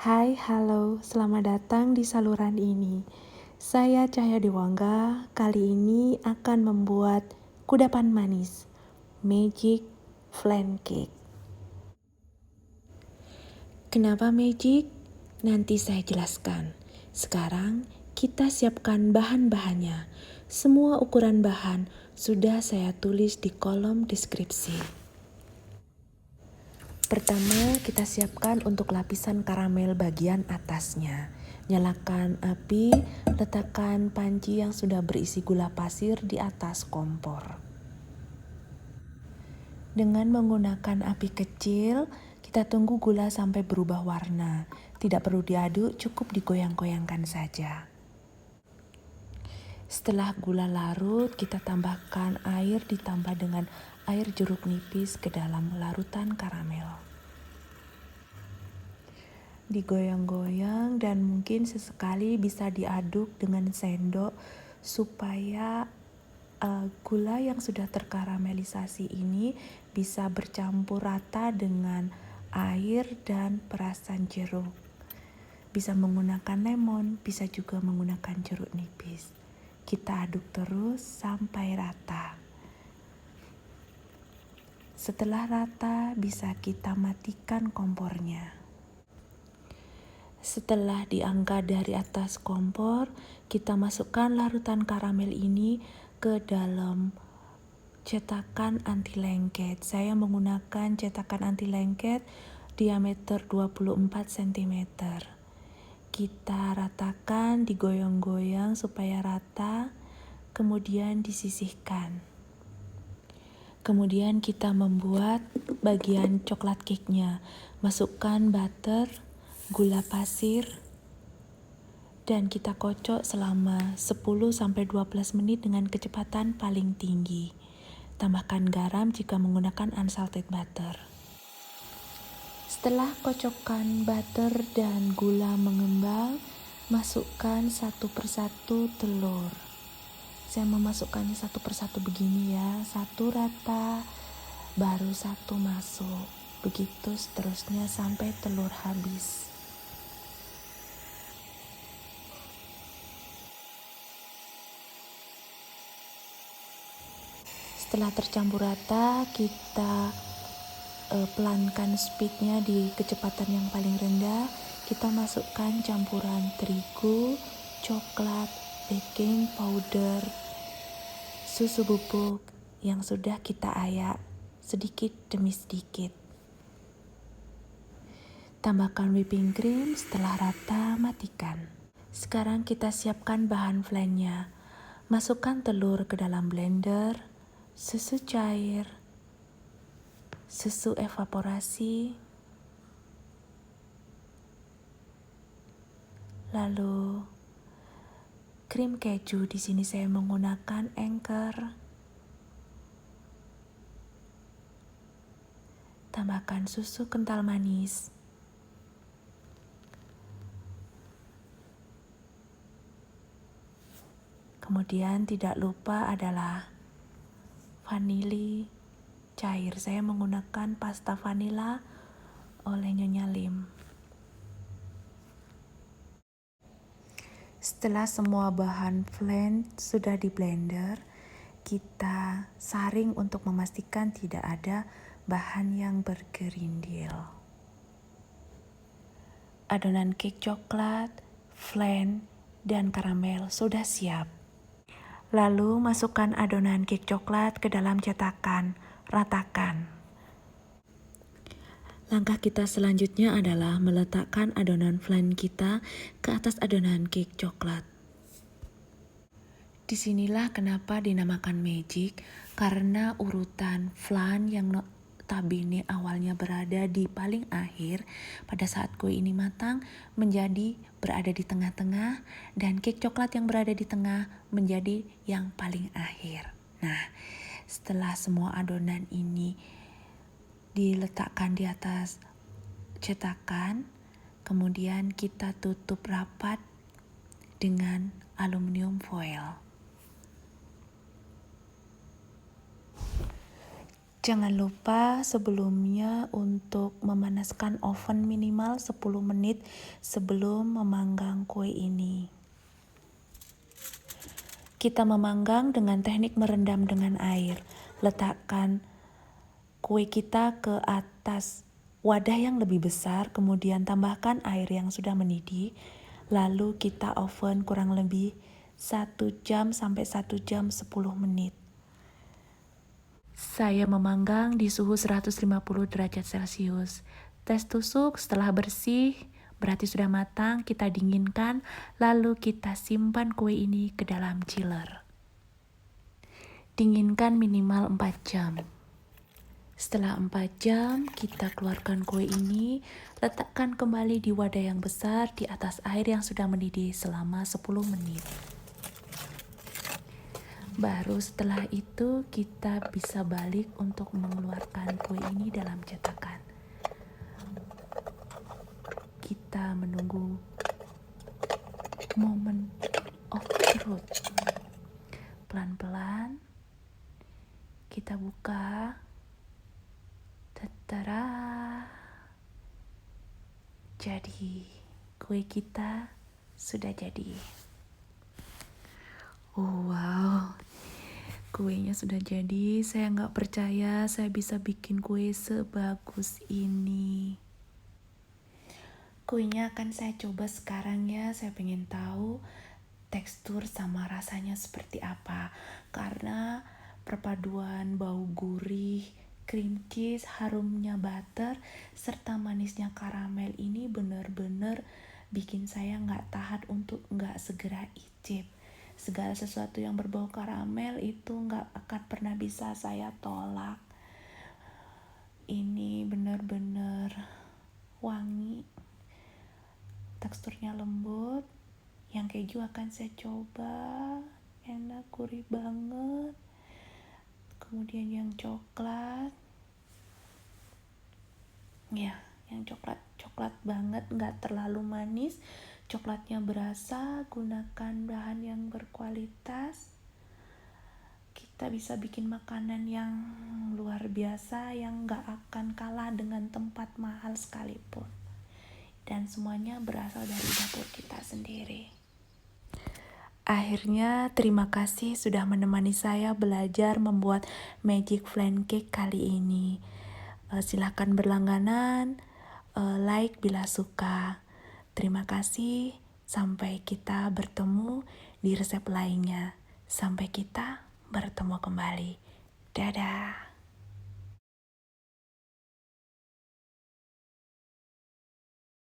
Hai, halo, selamat datang di saluran ini. Saya Cahya Dewangga, kali ini akan membuat kudapan manis, Magic Flan Cake. Kenapa magic? Nanti saya jelaskan. Sekarang kita siapkan bahan-bahannya. Semua ukuran bahan sudah saya tulis di kolom deskripsi. Pertama, kita siapkan untuk lapisan karamel bagian atasnya. Nyalakan api, letakkan panci yang sudah berisi gula pasir di atas kompor. Dengan menggunakan api kecil, kita tunggu gula sampai berubah warna. Tidak perlu diaduk, cukup digoyang-goyangkan saja. Setelah gula larut, kita tambahkan air ditambah dengan air jeruk nipis ke dalam larutan karamel. Digoyang-goyang dan mungkin sesekali bisa diaduk dengan sendok supaya gula yang sudah terkaramelisasi ini bisa bercampur rata dengan air dan perasan jeruk. Bisa menggunakan lemon, bisa juga menggunakan jeruk nipis. Kita aduk terus sampai rata. Setelah rata, bisa kita matikan kompornya. Setelah diangkat dari atas kompor, kita masukkan larutan karamel ini ke dalam cetakan anti lengket. Saya menggunakan cetakan anti lengket diameter 24 cm. Kita ratakan, digoyang-goyang supaya rata, kemudian disisihkan. Kemudian kita membuat bagian coklat cake-nya. Masukkan butter, gula pasir, dan kita kocok selama 10-12 menit dengan kecepatan paling tinggi. Tambahkan garam jika menggunakan unsalted butter. Setelah kocokan butter dan gula mengembang, masukkan satu persatu telur. Saya memasukkannya satu persatu begini ya, satu rata, baru satu masuk. Begitu seterusnya sampai telur habis. Setelah tercampur rata, kita pelankan speednya di kecepatan yang paling rendah. Kita masukkan campuran terigu, coklat, baking powder, susu bubuk yang sudah kita ayak sedikit demi sedikit. Tambahkan whipping cream, setelah rata matikan. Sekarang kita siapkan bahan flannya. Masukkan telur ke dalam blender, susu cair, susu evaporasi, lalu krim keju. Di sini saya menggunakan Anchor. Tambahkan susu kental manis. Kemudian tidak lupa adalah vanili cair. Saya menggunakan pasta vanila oleh Nyonya Lim. Setelah semua bahan flan sudah di blender, kita saring untuk memastikan tidak ada bahan yang bergerindil. Adonan cake coklat, flan, dan karamel sudah siap. Lalu masukkan adonan cake coklat ke dalam cetakan, ratakan. Langkah kita selanjutnya adalah meletakkan adonan flan kita ke atas adonan cake coklat. Disinilah kenapa dinamakan magic, karena urutan flan yang notabene awalnya berada di paling akhir, pada saat kue ini matang menjadi berada di tengah-tengah, dan cake coklat yang berada di tengah menjadi yang paling akhir. Nah, setelah semua adonan ini diletakkan di atas cetakan, kemudian kita tutup rapat dengan aluminium foil. Jangan lupa sebelumnya untuk memanaskan oven minimal 10 menit sebelum memanggang kue ini. Kita memanggang dengan teknik merendam dengan air. Letakkan kue kita ke atas wadah yang lebih besar, kemudian tambahkan air yang sudah mendidih. Lalu kita oven kurang lebih 1 jam sampai 1 jam 10 menit. Saya memanggang di suhu 150 derajat Celcius. Tes tusuk setelah bersih, berarti sudah matang, kita dinginkan, lalu kita simpan kue ini ke dalam chiller. Dinginkan minimal 4 jam. Setelah 4 jam, kita keluarkan kue ini, letakkan kembali di wadah yang besar di atas air yang sudah mendidih selama 10 menit. Baru setelah itu kita bisa balik untuk mengeluarkan kue ini dalam cetakan. Kita menunggu moment of truth. Pelan-pelan kita buka. Tatara. Jadi kue kita sudah jadi. Oh, wow, kuenya sudah jadi. Saya nggak percaya saya bisa bikin kue sebagus ini. Kuenya akan saya coba sekarang ya. Saya pengen tahu tekstur sama rasanya seperti apa. Karena perpaduan bau gurih, cream cheese, harumnya butter, serta manisnya karamel ini benar-benar bikin saya nggak tahan untuk nggak segera icip. Segala sesuatu yang berbau karamel itu nggak akan pernah bisa saya tolak. Ini benar-benar wangi, teksturnya lembut. Yang keju akan saya coba, enak, gurih banget. Kemudian yang coklat, ya, yang coklat banget, nggak terlalu manis. Coklatnya berasa, gunakan bahan yang berkualitas. Kita bisa bikin makanan yang luar biasa, yang nggak akan kalah dengan tempat mahal sekalipun. Dan semuanya berasal dari dapur kita sendiri. Akhirnya, terima kasih sudah menemani saya belajar membuat Magic Flan Cake kali ini. Silahkan berlangganan, like bila suka. Terima kasih, sampai kita bertemu di resep lainnya. Sampai kita bertemu kembali. Dadah.